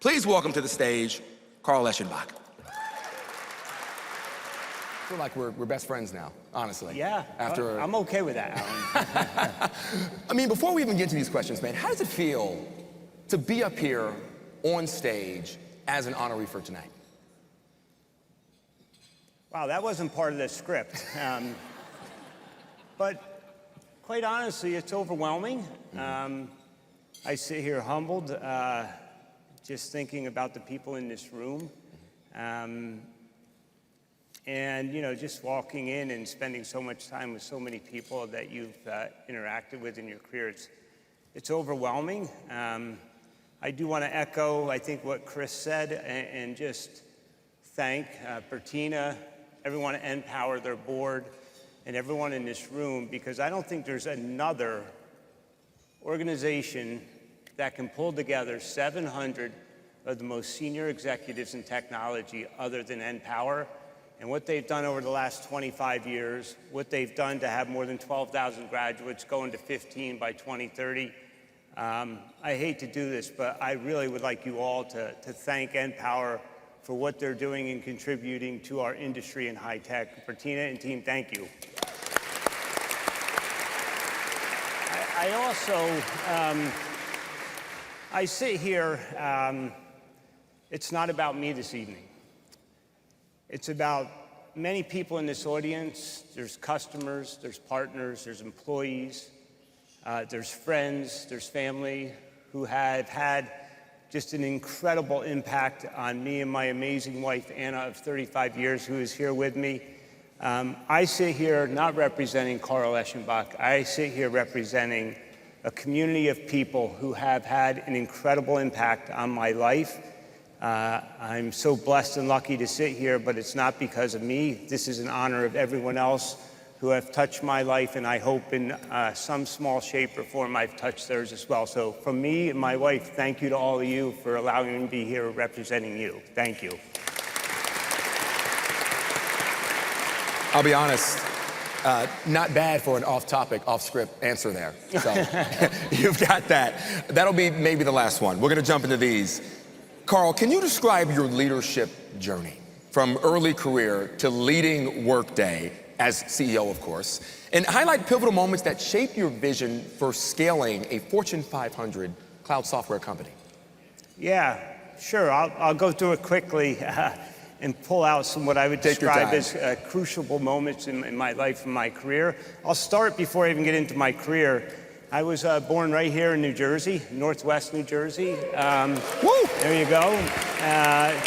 Please welcome to the stage, Carl Eschenbach. I feel like we're best friends now, honestly. Yeah, I'm okay with that, Alan. I mean, before we even get to these questions, man, how does it feel to be up here on stage as an honoree for tonight? Wow, that wasn't part of the script. But quite honestly, it's overwhelming. I sit here humbled, just thinking about the people in this room. And, you know, just walking in and spending so much time with so many people that you've interacted with in your career, it's overwhelming. I do want to echo, I think, what Chris said and just thank Bertina, everyone at NPower, their board, and everyone in this room, because I don't think there's another organization that can pull together 700 of the most senior executives in technology other than NPower. And what they've done over the last 25 years, what they've done to have more than 12,000 graduates going to 15 by 2030. I hate to do this, but I really would like you all to thank NPower for what they're doing and contributing to our industry in high tech. Bertina and team, thank you. I also, I sit here, it's not about me this evening. It's about many people in this audience. There's customers, there's partners, there's employees, there's friends, there's family who have had just an incredible impact on me and my amazing wife, Anna, of 35 years, who is here with me. I sit here not representing Carl Eschenbach. I sit here representing a community of people who have had an incredible impact on my life. I'm so blessed and lucky to sit here, but it's not because of me. This is in honor of everyone else who have touched my life, and I hope in some small shape or form I've touched theirs as well. So from me and my wife, thank you to all of you for allowing me to be here representing you. Thank you. I'll be honest, not bad for an off-topic, off-script answer there. So you've got that. That'll be maybe the last one. We're going to jump into these. Carl, can you describe your leadership journey from early career to leading Workday as CEO, of course, and highlight pivotal moments that shaped your vision for scaling a Fortune 500 cloud software company? Yeah, sure. I'll go through it quickly and pull out some what I would describe as crucial moments in my life and my career. I'll start before I even get into my career. I was born right here in New Jersey, Northwest New Jersey. There you go.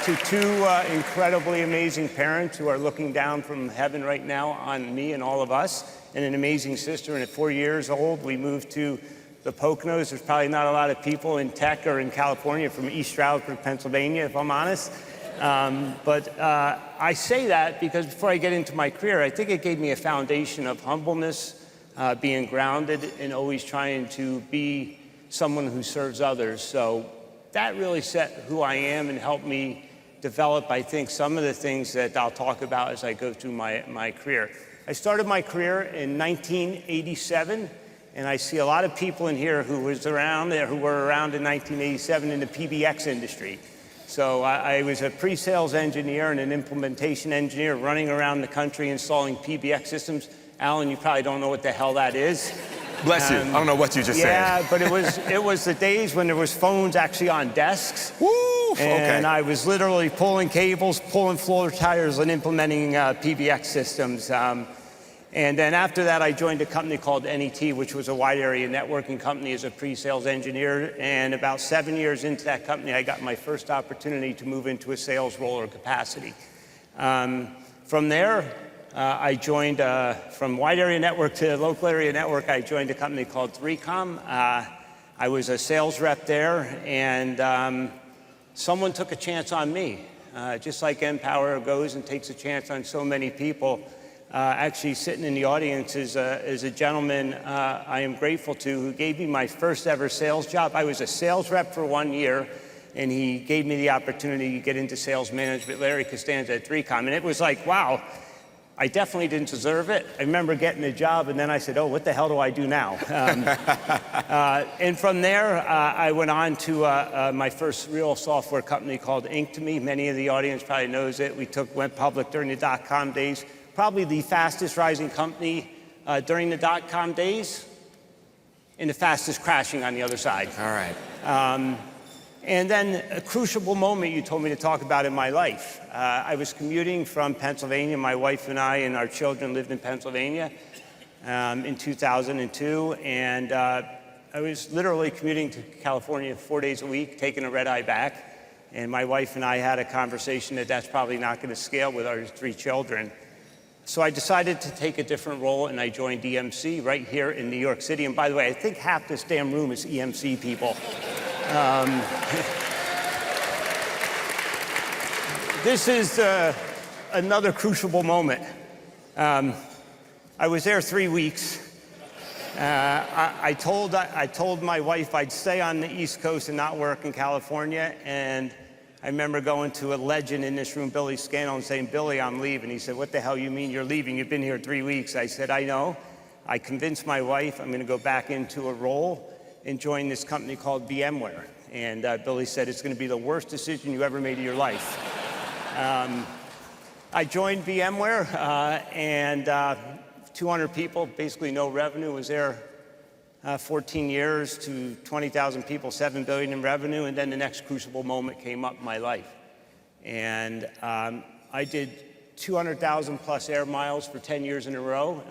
To two incredibly amazing parents who are looking down from heaven right now on me and all of us, and an amazing sister. And at 4 years old, we moved to the Poconos. There's probably not a lot of people in tech or in California from East Stroudsburg, Pennsylvania, if I'm honest. But I say that because before I get into my career, I think it gave me a foundation of humbleness, being grounded and always trying to be someone who serves others. So that really set who I am and helped me develop, I think, some of the things that I'll talk about as I go through my career. I started my career in 1987, and I see a lot of people in here who were around in 1987 in the PBX industry. So I was a pre-sales engineer and an implementation engineer running around the country installing PBX systems. Alan, you probably don't know what the hell that is. Bless you. I don't know what you just said. Yeah, but it was the days when there was phones actually on desks. Woo! And I was literally pulling cables, pulling floor tires, and implementing PBX systems. And then after that, I joined a company called NET, which was a wide area networking company as a pre-sales engineer. And about 7 years into that company, I got my first opportunity to move into a sales role or capacity. From there, I joined, from wide area network to local area network, I joined a company called 3Com. I was a sales rep there, and someone took a chance on me. Just like NPower goes and takes a chance on so many people. Actually sitting in the audience is a gentleman I am grateful to, who gave me my first ever sales job. I was a sales rep for 1 year, and he gave me the opportunity to get into sales management. Larry Costanza at 3Com, and it was like, wow. I definitely didn't deserve it. I remember getting the job, and then I said, oh, what the hell do I do now? And from there, I went on to my first real software company called Ink2Me. Many of the audience probably knows it. We went public during the dot-com days. Probably the fastest rising company during the dot-com days, and the fastest crashing on the other side. All right. And then a crucial moment you told me to talk about in my life. I was commuting from Pennsylvania. My wife and I and our children lived in Pennsylvania in 2002. And I was literally commuting to California 4 days a week, taking a red-eye back. And my wife and I had a conversation that that's probably not going to scale with our 3 children. So I decided to take a different role, and I joined EMC right here in New York City. And by the way, I think half this damn room is EMC people. This is another crucible moment. I was there 3 weeks. I told my wife I'd stay on the East Coast and not work in California, and I remember going to a legend in this room, Billy Scannell, and saying, Billy, I'm leaving. He said, what the hell you mean you're leaving? You've been here 3 weeks. I said, I know. I convinced my wife I'm going to go back into a role and join this company called VMware. And Billy said, it's going to be the worst decision you ever made in your life. I joined VMware, and 200 people, basically no revenue, was there 14 years to 20,000 people, $7 billion in revenue, and then the next crucible moment came up in my life. And I did 200,000 plus air miles for 10 years in a row,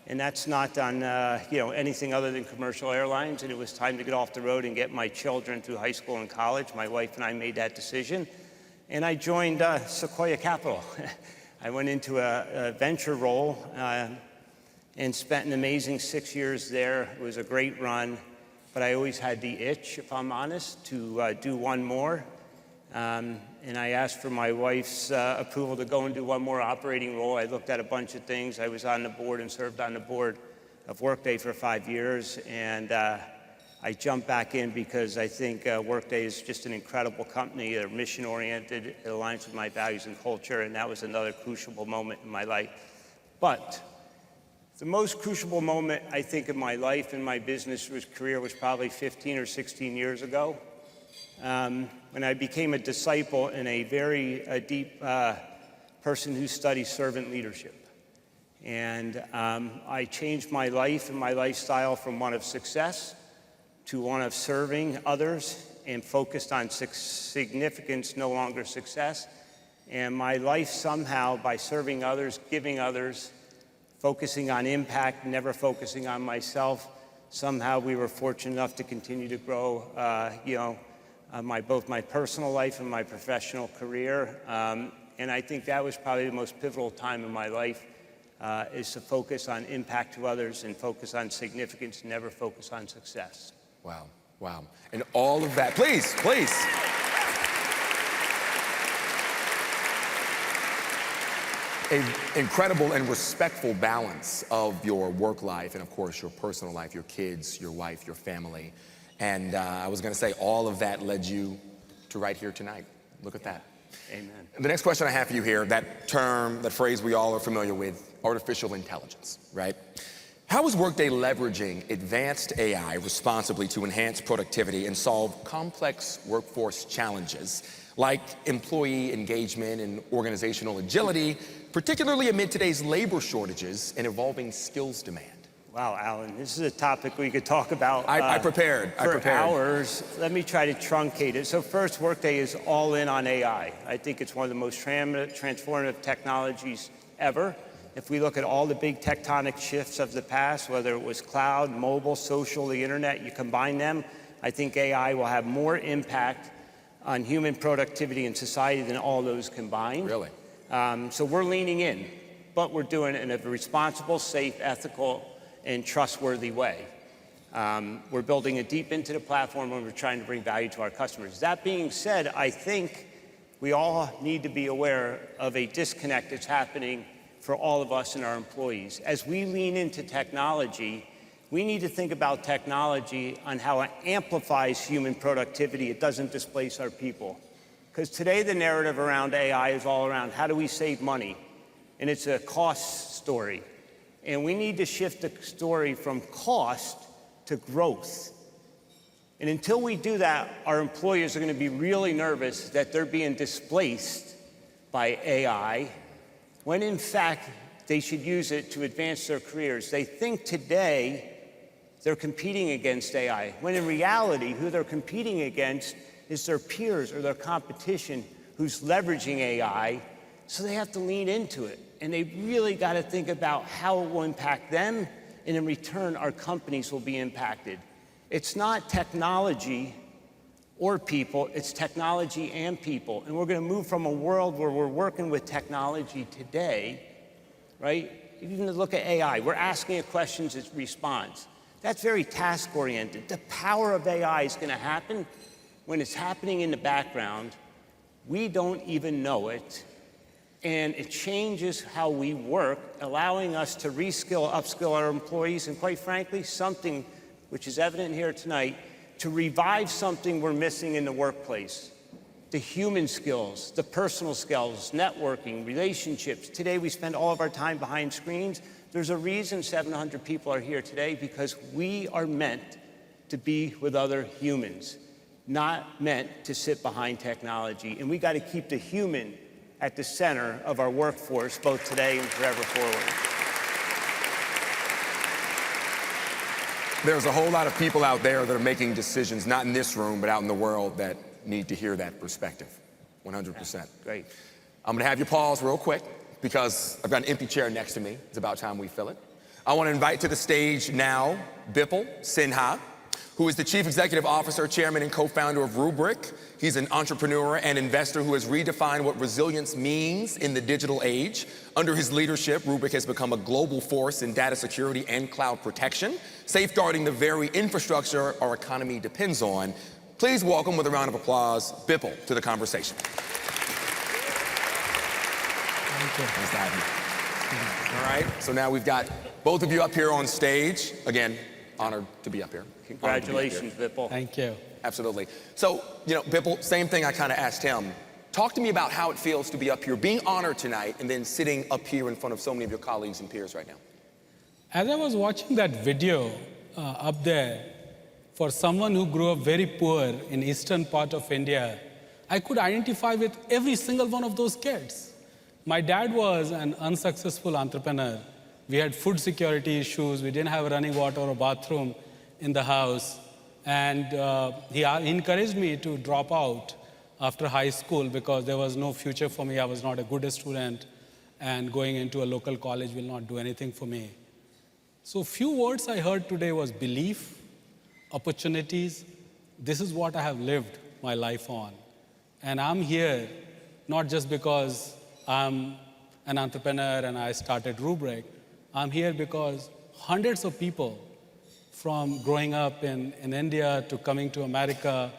and that's not on anything other than commercial airlines, and it was time to get off the road and get my children through high school and college. My wife and I made that decision, and I joined Sequoia Capital. I went into a venture role, and spent an amazing 6 years there. It was a great run, but I always had the itch, if I'm honest, to do one more. And I asked for my wife's approval to go and do one more operating role. I looked at a bunch of things. I was on the board and served on the board of Workday for 5 years, and I jumped back in because I think Workday is just an incredible company. They're mission-oriented, it aligns with my values and culture, and that was another crucible moment in my life. But the most crucible moment, I think, in my life and my business career was probably 15 or 16 years ago, when I became a disciple and a very deep person who studies servant leadership. And I changed my life and my lifestyle from one of success to one of serving others, and focused on significance, no longer success. And my life somehow, by serving others, giving others, focusing on impact, never focusing on myself. Somehow we were fortunate enough to continue to grow, both my personal life and my professional career. And I think that was probably the most pivotal time in my life, is to focus on impact to others and focus on significance, never focus on success. Wow, wow. And all of that, please. An incredible and respectful balance of your work life and, of course, your personal life, your kids, your wife, your family. And I was going to say, all of that led you to right here tonight. Look at that. Amen. The next question I have for you here, that term, that phrase we all are familiar with, artificial intelligence, right? How is Workday leveraging advanced AI responsibly to enhance productivity and solve complex workforce challenges like employee engagement and organizational agility, particularly amid today's labor shortages and evolving skills demand? Wow, Alan, this is a topic we could talk about I prepared. hours. Let me try to truncate it. So first, Workday is all in on AI. I think it's one of the most transformative technologies ever. If we look at all the big tectonic shifts of the past, whether it was cloud, mobile, social, the internet, you combine them, I think AI will have more impact on human productivity and society than all those combined. Really? So we're leaning in, but we're doing it in a responsible, safe, ethical, and trustworthy way. We're building it deep into the platform and we're trying to bring value to our customers. That being said, I think we all need to be aware of a disconnect that's happening for all of us and our employees. As we lean into technology, we need to think about technology on how it amplifies human productivity. It doesn't displace our people. Because today the narrative around AI is all around how do we save money? and it's a cost story. And we need to shift the story from cost to growth. And until we do that, our employers are going to be really nervous that they're being displaced by AI, when in fact they should use it to advance their careers. They think today they're competing against AI, when in reality, who they're competing against is their peers or their competition who's leveraging AI, so they have to lean into it. And they really got to think about how it will impact them, and in return, our companies will be impacted. It's not technology or people, it's technology and people. And we're going to move from a world where we're working with technology today, right? Even to look at AI, we're asking it questions, it responds. That's very task-oriented. The power of AI is going to happen when it's happening in the background. We don't even know it. And it changes how we work, allowing us to reskill, upskill our employees, and quite frankly, something which is evident here tonight, to revive something we're missing in the workplace. The human skills, the personal skills, networking, relationships. Today we spend all of our time behind screens. There's a reason 700 people are here today, because we are meant to be with other humans, not meant to sit behind technology. And we got to keep the human at the center of our workforce, both today and forever forward. There's a whole lot of people out there that are making decisions, not in this room, but out in the world, that need to hear that perspective, 100%. Yeah, great. I'm gonna have you pause real quick, because I've got an empty chair next to me. It's about time we fill it. I want to invite to the stage now Bipul Sinha, who is the Chief Executive Officer, Chairman, and Co-founder of Rubrik. He's an entrepreneur and investor who has redefined what resilience means in the digital age. Under his leadership, Rubrik has become a global force in data security and cloud protection, safeguarding the very infrastructure our economy depends on. Please welcome, with a round of applause, Bipul to the conversation. Thank you. Nice to have you. All right, so now we've got both of you up here on stage. Again, honored to be up here. Congratulations, Bipul. Thank you. Absolutely. So, Bipul, same thing I kind of asked him. Talk to me about how it feels to be up here, being honored tonight, and then sitting up here in front of so many of your colleagues and peers right now. As I was watching that video up there, for someone who grew up very poor in eastern part of India, I could identify with every single one of those kids. My dad was an unsuccessful entrepreneur. We had food security issues. We didn't have running water or bathroom in the house. And he encouraged me to drop out after high school because there was no future for me. I was not a good student, and going into a local college will not do anything for me. So few words I heard today was belief, opportunities. This is what I have lived my life on. And I'm here not just because I'm an entrepreneur and I started Rubrik. I'm here because hundreds of people, from growing up in India to coming to America,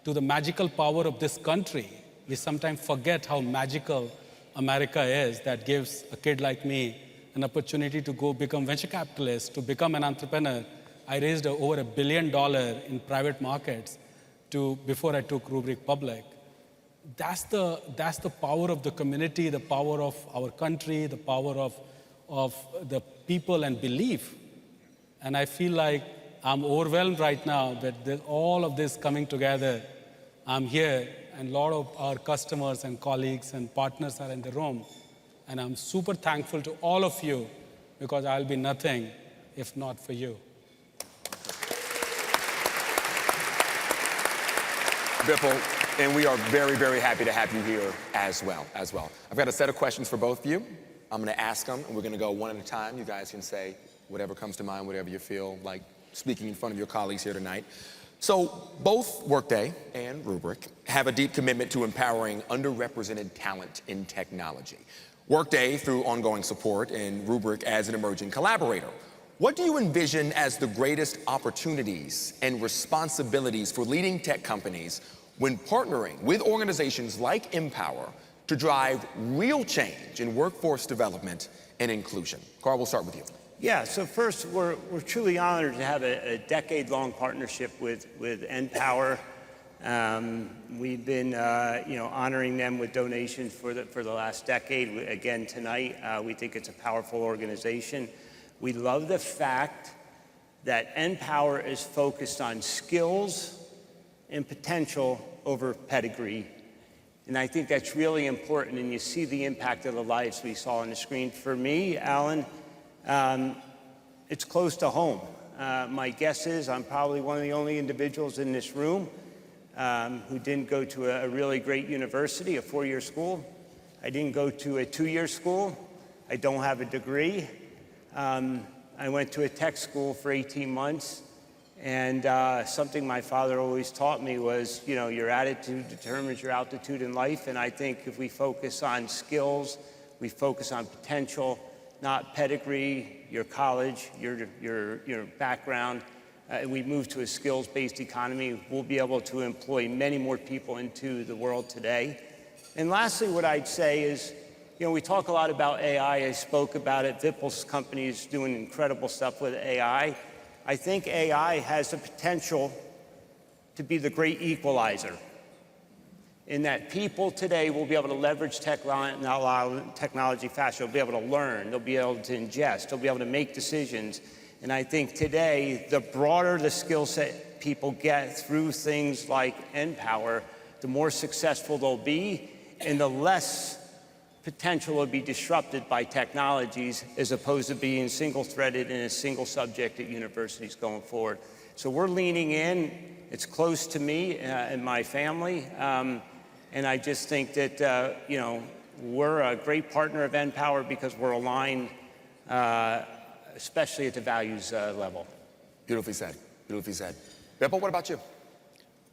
to the magical power of this country. We sometimes forget how magical America is, that gives a kid like me an opportunity to go become venture capitalist, to become an entrepreneur. I raised over $1 billion in private markets before I took Rubrik public. That's the power of the community, the power of our country, the power of the people and belief. And I feel like I'm overwhelmed right now that all of this coming together. I'm here, and a lot of our customers and colleagues and partners are in the room. And I'm super thankful to all of you, because I'll be nothing if not for you. Bipul, and we are very, very happy to have you here as well. I've got a set of questions for both of you. I'm going to ask them, and we're going to go one at a time. You guys can say whatever comes to mind, whatever you feel like speaking in front of your colleagues here tonight. So both Workday and Rubrik have a deep commitment to empowering underrepresented talent in technology. Workday through ongoing support, and Rubrik as an emerging collaborator. What do you envision as the greatest opportunities and responsibilities for leading tech companies when partnering with organizations like NPower to drive real change in workforce development and inclusion? Carl, we'll start with you. Yeah, so first, we're truly honored to have a decade-long partnership with NPower. We've been, honoring them with donations for the last decade. Again, tonight, we think it's a powerful organization. We love the fact that NPower is focused on skills and potential over pedigree. And I think that's really important, and you see the impact of the lives we saw on the screen. For me, Alan, it's close to home. My guess is I'm probably one of the only individuals in this room who didn't go to a really great university, a 4-year school. I didn't go to a 2-year school. I don't have a degree. I went to a tech school for 18 months, and something my father always taught me was, your attitude determines your altitude in life, and I think if we focus on skills, we focus on potential, not pedigree, your college, your background, and we move to a skills-based economy, we'll be able to employ many more people into the world today. And lastly, what I'd say is, we talk a lot about AI. I spoke about it. Bipul's company is doing incredible stuff with AI. I think AI has the potential to be the great equalizer, in that people today will be able to leverage technology faster. They'll be able to learn. They'll be able to ingest. They'll be able to make decisions. And I think today, the broader the skill set people get through things like NPower, the more successful they'll be, and the less potential will be disrupted by technologies as opposed to being single-threaded in a single subject at universities going forward. So we're leaning in. It's close to me and my family. And I just think that, we're a great partner of NPower because we're aligned, especially at the values level. Beautifully said. Beautifully said. Bipul, what about you?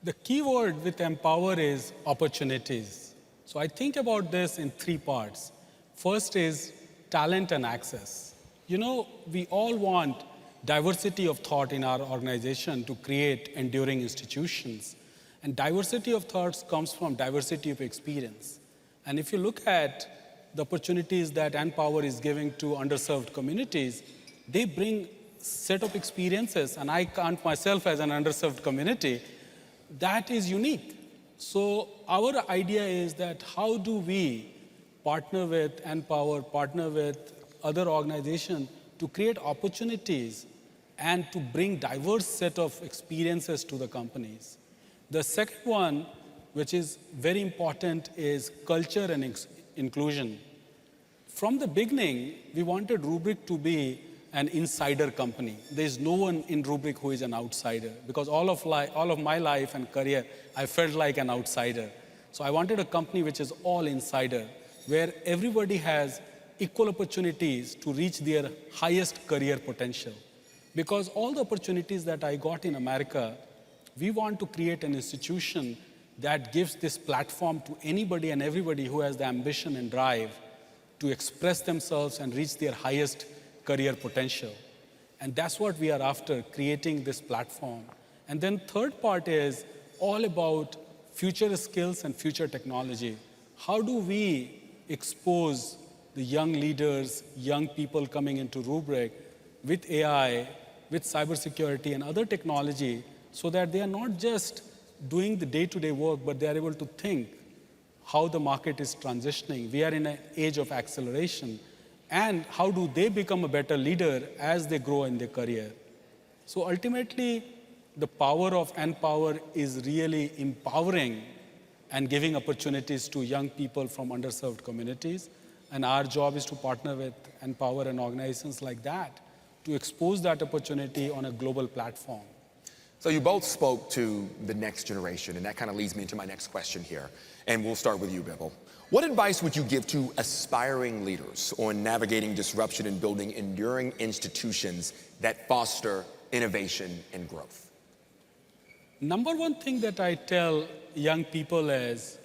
The key word with NPower is opportunities. So I think about this in 3 parts. First is talent and access. We all want diversity of thought in our organization to create enduring institutions. And diversity of thoughts comes from diversity of experience. And if you look at the opportunities that NPower is giving to underserved communities, they bring set of experiences, and I count myself as an underserved community, that is unique. So our idea is that how do we partner with NPower, partner with other organizations to create opportunities and to bring diverse set of experiences to the companies. The second one, which is very important, is culture and inclusion. From the beginning, we wanted Rubrik to be an insider company. There's no one in Rubrik who is an outsider, because all of my life and career, I felt like an outsider. So I wanted a company which is all insider, where everybody has equal opportunities to reach their highest career potential. Because all the opportunities that I got in America, we want to create an institution that gives this platform to anybody and everybody who has the ambition and drive to express themselves and reach their highest career potential. And that's what we are after, creating this platform. And then third part is all about future skills and future technology. How do we expose the young leaders, young people coming into Rubrik with AI, with cybersecurity and other technology, so that they are not just doing the day-to-day work, but they are able to think how the market is transitioning. We are in an age of acceleration. And how do they become a better leader as they grow in their career? So ultimately, the power of NPower is really empowering and giving opportunities to young people from underserved communities. And our job is to partner with NPower and organizations like that to expose that opportunity on a global platform. So you both spoke to the next generation, and that kind of leads me into my next question here. And we'll start with you, Bipul. What advice would you give to aspiring leaders on navigating disruption and building enduring institutions that foster innovation and growth? Number one thing that I tell young people is,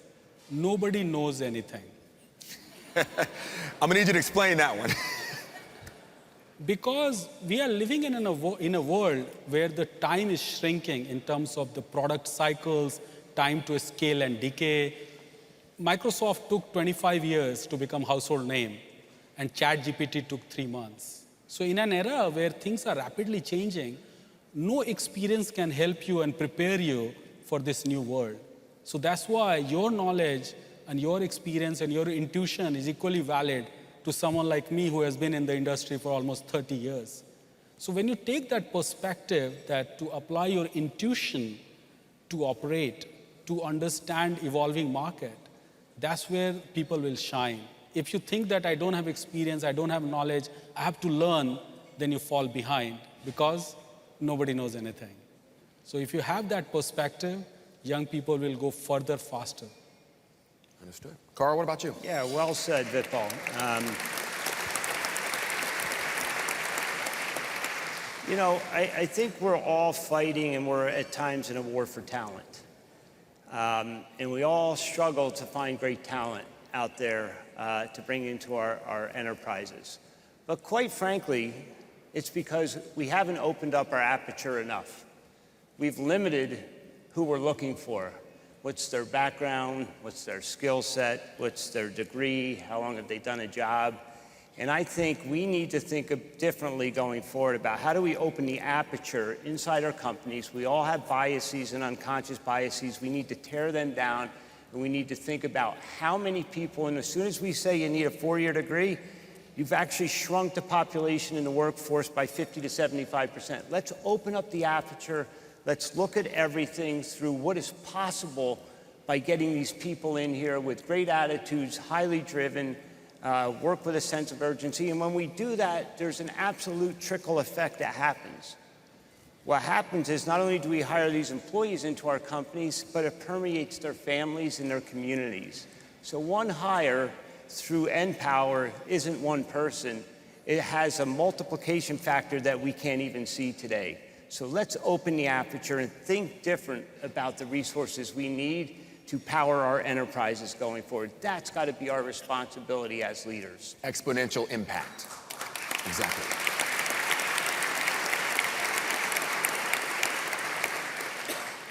nobody knows anything. I'm gonna need you to explain that one. Because we are living in a world where the time is shrinking in terms of the product cycles, time to scale and decay. Microsoft took 25 years to become household name, and ChatGPT took 3 months. So in an era where things are rapidly changing, no experience can help you and prepare you for this new world. So that's why your knowledge and your experience and your intuition is equally valid to someone like me who has been in the industry for almost 30 years. So when you take that perspective that to apply your intuition to operate, to understand evolving market, that's where people will shine. If you think that I don't have experience, I don't have knowledge, I have to learn, then you fall behind because nobody knows anything. So if you have that perspective, young people will go further faster. Understood. Carl, what about you? Yeah, well said, Bipul. You know, I think we're all fighting and we're at times in a war for talent. And we all struggle to find great talent out there to bring into our enterprises. But quite frankly, it's because we haven't opened up our aperture enough. We've limited who we're looking for. What's their background, what's their skill set, what's their degree, how long have they done a job. And I think we need to think differently going forward about how do we open the aperture inside our companies. We all have biases and unconscious biases. We need to tear them down, and we need to think about how many people, and as soon as we say you need a 4-year degree, you've actually shrunk the population in the workforce by 50 to 75%. Let's open up the aperture. Let's look at everything through what is possible by getting these people in here with great attitudes, highly driven, work with a sense of urgency. And when we do that, there's an absolute trickle effect that happens. What happens is not only do we hire these employees into our companies, but it permeates their families and their communities. So one hire through NPower isn't one person. It has a multiplication factor that we can't even see today. So let's open the aperture and think different about the resources we need to power our enterprises going forward. That's got to be our responsibility as leaders. Exponential impact. Exactly.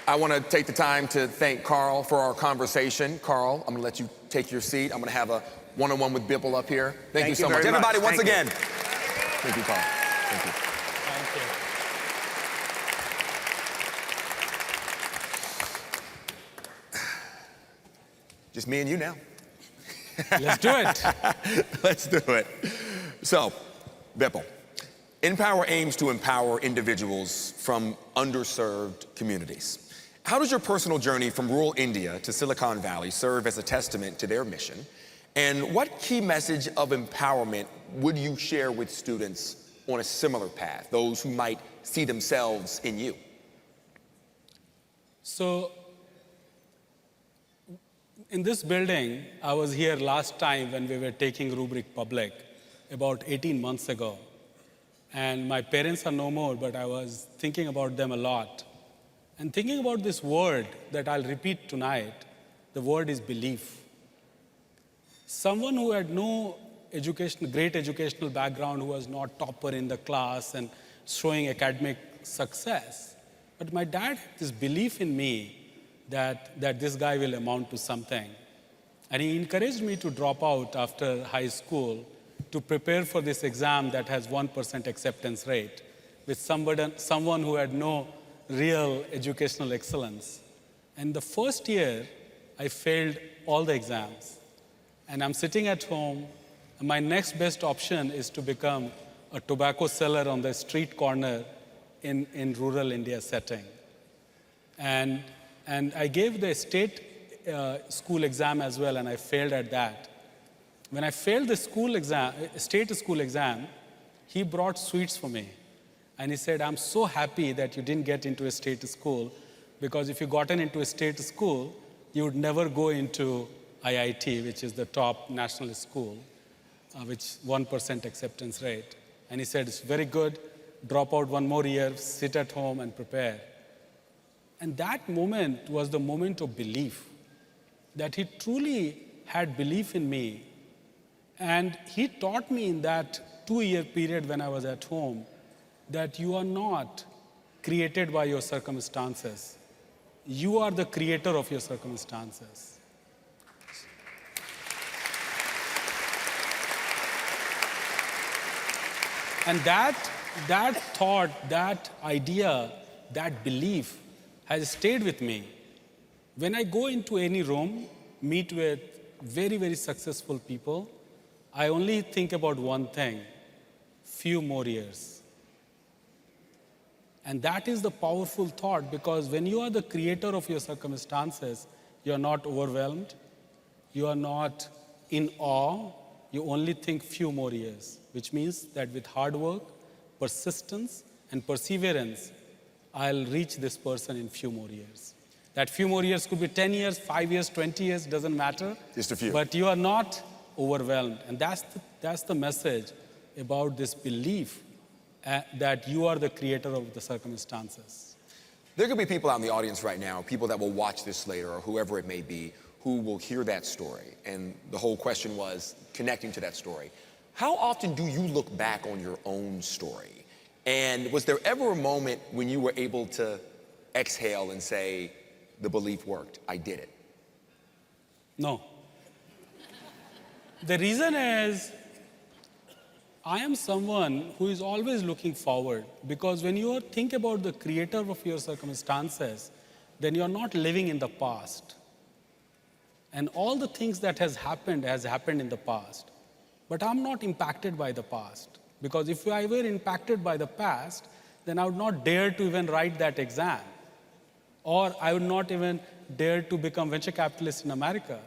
I want to take the time to thank Carl for our conversation. Carl, I'm going to let you take your seat. I'm going to have a one-on-one with Bipul up here. Thank you so much. Everybody, once again. Thank you, Carl. Thank you. Thank you. Just me and you now. Let's do it. Let's do it. So, Bipul, NPower aims to empower individuals from underserved communities. How does your personal journey from rural India to Silicon Valley serve as a testament to their mission? And what key message of empowerment would you share with students on a similar path, those who might see themselves in you? So, in this building, I was here last time when we were taking Rubric public, about 18 months ago. And my parents are no more, but I was thinking about them a lot. And thinking about this word that I'll repeat tonight, the word is belief. Someone who had no great educational background, who was not topper in the class and showing academic success. But my dad had this belief in me that this guy will amount to something. And he encouraged me to drop out after high school to prepare for this exam that has 1% acceptance rate with someone who had no real educational excellence. And the first year, I failed all the exams. And I'm sitting at home, and my next best option is to become a tobacco seller on the street corner in rural India setting. And I gave the state school exam as well, and I failed at that. When I failed the state school exam, he brought sweets for me. And he said, I'm so happy that you didn't get into a state school, because if you gotten into a state school, you would never go into IIT, which is the top national school, which 1% acceptance rate. And he said, it's very good, drop out one more year, sit at home and prepare. And that moment was the moment of belief, that he truly had belief in me. And he taught me in that 2-year period when I was at home that you are not created by your circumstances. You are the creator of your circumstances. And that thought, that idea, that belief has stayed with me. When I go into any room, meet with very, very successful people, I only think about one thing: few more years. And that is the powerful thought, because when you are the creator of your circumstances, you are not overwhelmed, you are not in awe, you only think few more years, which means that with hard work, persistence, and perseverance, I'll reach this person in few more years. That few more years could be 10 years, 5 years, 20 years, doesn't matter. Just a few. But you are not overwhelmed. And that's the message about this belief that you are the creator of the circumstances. There could be people out in the audience right now, people that will watch this later or whoever it may be, who will hear that story. And the whole question was connecting to that story. How often do you look back on your own story? And was there ever a moment when you were able to exhale and say, the belief worked, I did it? No. The reason is, I am someone who is always looking forward, because when you think about the creator of your circumstances, then you're not living in the past. And all the things that has happened in the past. But I'm not impacted by the past, because if I were impacted by the past, then I would not dare to even write that exam. Or I would not even dare to become venture capitalist in America.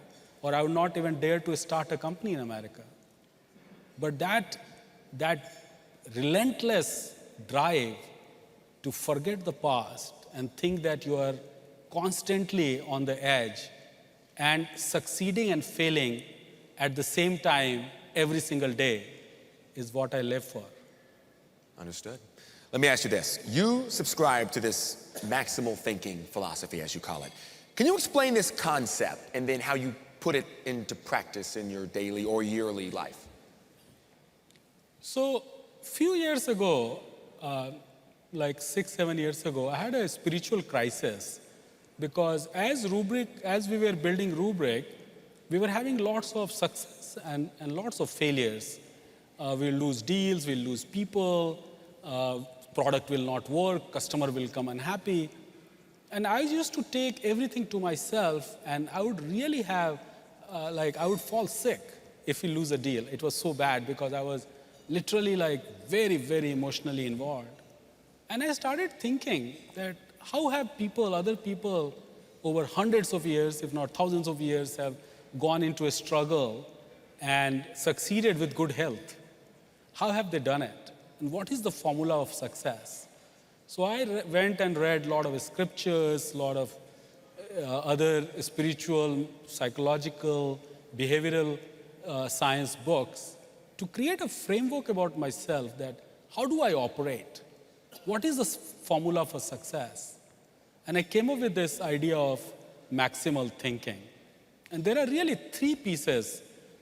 Or I would not even dare to start a company in America. But that relentless drive to forget the past and think that you are constantly on the edge and succeeding and failing at the same time every single day is what I live for. Understood. Let me ask you this. You subscribe to this maximal thinking philosophy, as you call it. Can you explain this concept and then how you put it into practice in your daily or yearly life? So, few years ago, like 6-7 years ago, I had a spiritual crisis, because as we were building Rubrik, we were having lots of success and lots of failures. We'll lose deals, we'll lose people, product will not work, customer will come unhappy. And I used to take everything to myself, and I would really have, I would fall sick if we lose a deal. It was so bad, because I was literally very, very emotionally involved. And I started thinking that how have other people over hundreds of years, if not thousands of years, have gone into a struggle and succeeded with good health? How have they done it? And what is the formula of success? So I went and read a lot of scriptures, a lot of other spiritual, psychological, behavioral science books to create a framework about myself that how do I operate? What is the formula for success? And I came up with this idea of maximal thinking. And there are really 3 pieces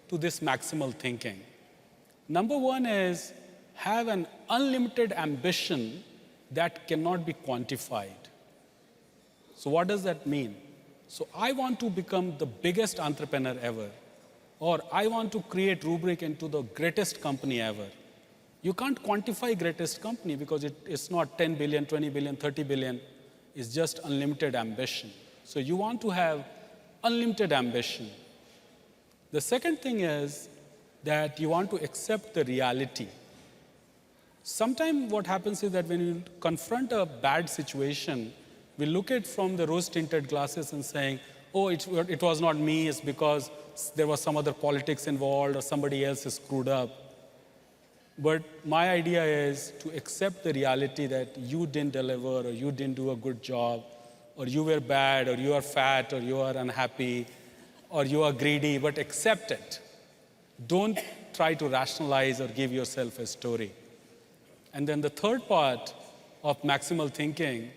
to this maximal thinking. Number 1 is have an unlimited ambition that cannot be quantified. So what does that mean? So I want to become the biggest entrepreneur ever, or I want to create Rubrik into the greatest company ever. You can't quantify greatest company, because it's not 10 billion, 20 billion, 30 billion. It's just unlimited ambition. So you want to have unlimited ambition. The second thing is that you want to accept the reality. Sometimes what happens is that when you confront a bad situation, we look at it from the rose-tinted glasses and saying, oh, it was not me, it's because there was some other politics involved or somebody else is screwed up. But my idea is to accept the reality that you didn't deliver, or you didn't do a good job, or you were bad, or you are fat, or you are unhappy, or you are greedy, but accept it. Don't try to rationalize or give yourself a story. And then the third part of maximal thinking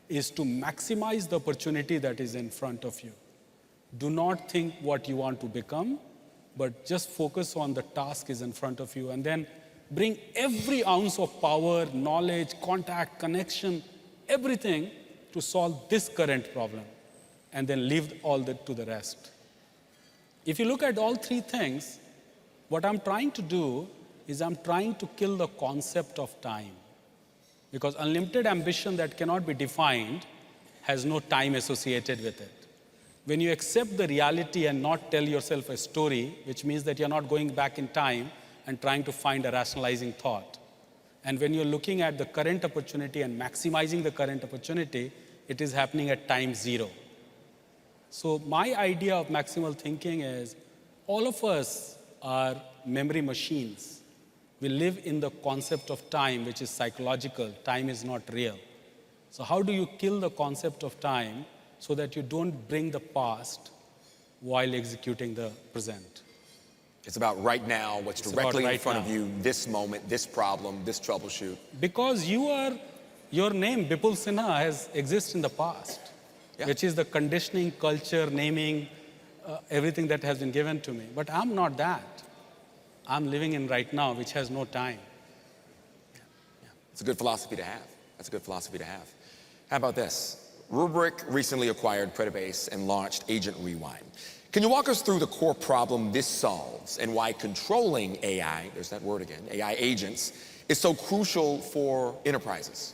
is to maximize the opportunity that is in front of you. Do not think what you want to become, but just focus on the task is in front of you, and then bring every ounce of power, knowledge, contact, connection, everything to solve this current problem, and then leave all that to the rest. If you look at all 3 things, what I'm trying to do is I'm trying to kill the concept of time. Because unlimited ambition that cannot be defined has no time associated with it. When you accept the reality and not tell yourself a story, which means that you're not going back in time and trying to find a rationalizing thought. And when you're looking at the current opportunity and maximizing the current opportunity, it is happening at time zero. So my idea of maximal thinking is all of us are memory machines. We live in the concept of time, which is psychological. Time is not real. So how do you kill the concept of time so that you don't bring the past while executing the present? It's about right now, what's directly in front of you, this moment, this problem, this troubleshoot. Because your name, Bipul Sinha, exists in the past, which is the conditioning, culture, naming, everything that has been given to me. But I'm not that. I'm living in right now, which has no time. It's a good philosophy to have. That's a good philosophy to have. How about this? Rubrik recently acquired Predabase and launched Agent Rewind. Can you walk us through the core problem this solves and why controlling AI, there's that word again, AI agents, is so crucial for enterprises?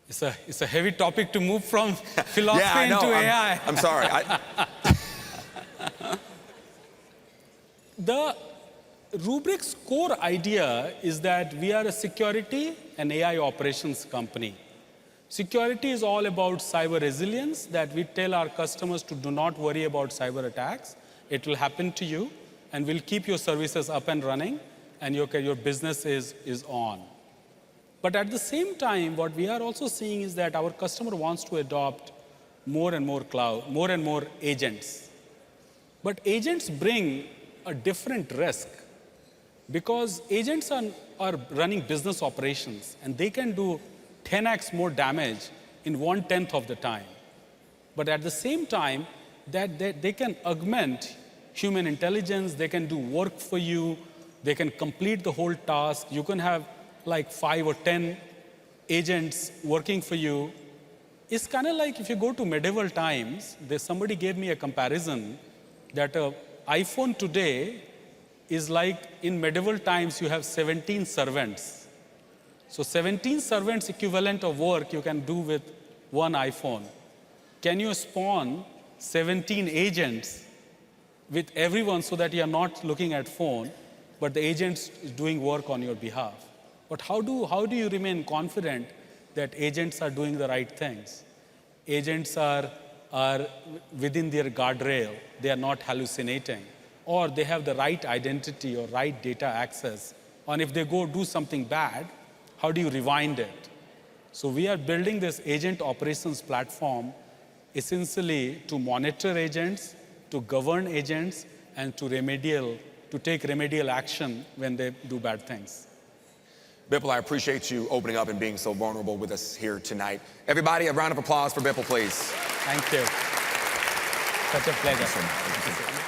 It's a heavy topic to move from philosophy into AI. I'm sorry. The Rubrik's core idea is that we are a security and AI operations company. Security is all about cyber resilience, that we tell our customers to do not worry about cyber attacks. It will happen to you, and we'll keep your services up and running, and your business is on. But at the same time, what we are also seeing is that our customer wants to adopt more and more cloud, more and more agents. But agents bring a different risk, because agents are running business operations, and they can do 10x more damage in 1/10 of the time. But at the same time, that they can augment human intelligence, they can do work for you, they can complete the whole task. You can have like 5 or 10 agents working for you. It's kind of like if you go to medieval times, somebody gave me a comparison that an iPhone today is like in medieval times you have 17 servants. So 17 servants equivalent of work you can do with one iPhone. Can you spawn 17 agents with everyone so that you are not looking at phone, but the agent's doing work on your behalf? But how do you remain confident that agents are doing the right things? Agents are within their guardrail, they are not hallucinating, or they have the right identity or right data access. And if they go do something bad, how do you rewind it? So we are building this agent operations platform essentially to monitor agents, to govern agents, and to take remedial action when they do bad things. Bipul, I appreciate you opening up and being so vulnerable with us here tonight. Everybody, a round of applause for Bipul, please. Thank you. Such a pleasure.